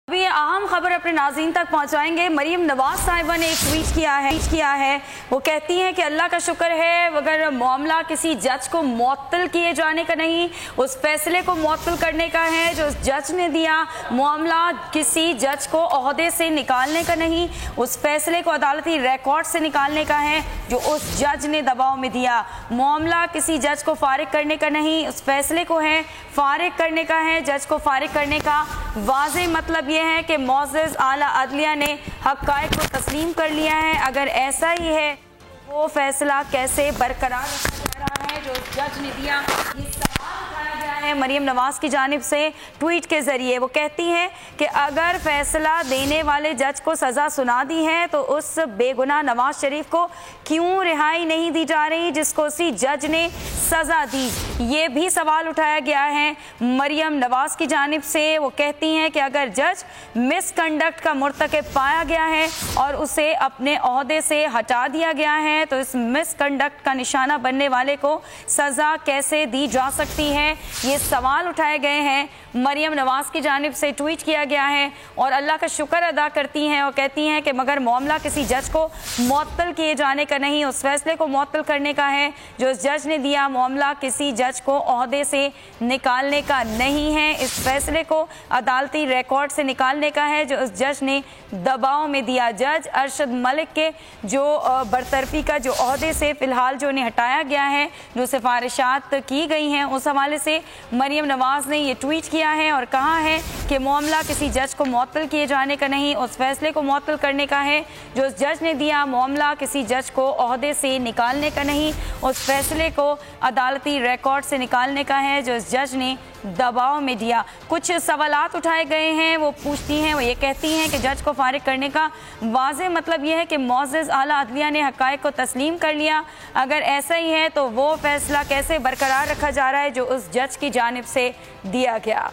अभी ये अहम खबर अपने नाज़रीन तक पहुंचाएंगे। मरीम नवाज साहिबा ने एक ट्वीट किया है। वो कहती हैं कि अल्लाह का शुक्र है, अगर मामला किसी जज को मुअत्तल किए जाने का नहीं, उस फैसले को मुअत्तल करने का है जो उस जज ने दिया। मामला किसी जज को ओहदे से निकालने का नहीं, उस फैसले को अदालती रिकॉर्ड से निकालने का है जो उस जज ने दबाव में दिया। मामला किसी जज को फारिग करने का नहीं, उस फैसले को है फारिग करने का है, जज को फारिग करने का। वाज़ेह मतलब यह है कि मौज़ज़ आला अदलिया ने हक़ाइक़ को तस्लीम कर लिया है। अगर ऐसा ही है वो फैसला कैसे बरकरार रखा जा रहा है जो जज ने दिया। ये सवाल उठाया गया है मरीम नवाज की जानिब से ट्वीट के जरिए। वो कहती हैं कि अगर फैसला देने वाले जज को सज़ा सुना दी है तो उस बेगुनाह नवाज शरीफ को क्यों रिहाई नहीं दी जा रही जिसको उसी जज ने सज़ा दी। ये भी सवाल उठाया गया है मरीम नवाज की जानिब से। वो कहती हैं कि अगर जज मिसकंडक्ट का मुर्तकिब पाया गया है और उसे अपने ओहदे से हटा दिया गया है तो इस मिसकंडक्ट का निशाना बनने वाले को सज़ा कैसे दी जा सकती है। ये सवाल उठाए गए हैं, मरीम नवाज की जानिब से ट्वीट किया गया है और अल्लाह का शुक्र अदा करती हैं और कहती हैं कि मगर मामला किसी जज को मुअत्तल किए जाने का नहीं, उस फैसले को मुअत्तल करने का है जो उस जज ने दिया। मामला किसी जज को ओहदे से निकालने का नहीं है, इस फैसले को अदालती रिकॉर्ड से निकालने का है जो उस जज ने दबाव में दिया। जज अरशद मलिक के जो बरतरफी का जो ओहदे से फ़िलहाल जो उन्हें हटाया गया है, जो सिफारिशात की गई हैं, उस हवाले से मरीम नवाज ने ये ट्वीट किया है और कहा है कि मामला किसी जज को मुअत्तल किए जाने का नहीं, उस फैसले को मुअत्तल करने का है जो उस जज ने दिया। मामला किसी जज को ओहदे से निकालने का नहीं, उस फैसले को अदालती रिकॉर्ड से निकालने का है जो उस जज ने दबाव में दिया। कुछ सवालात उठाए गए हैं, वो पूछती हैं, वो ये कहती हैं कि जज को फारिग करने का वाज़ेह मतलब यह है कि मौज़ज़ आला अदलिया ने हक़ाइक़ को तस्लीम कर लिया। अगर ऐसा ही है तो वो फैसला कैसे बरकरार रखा जा रहा है जो उस जज की जानिब से दिया गया।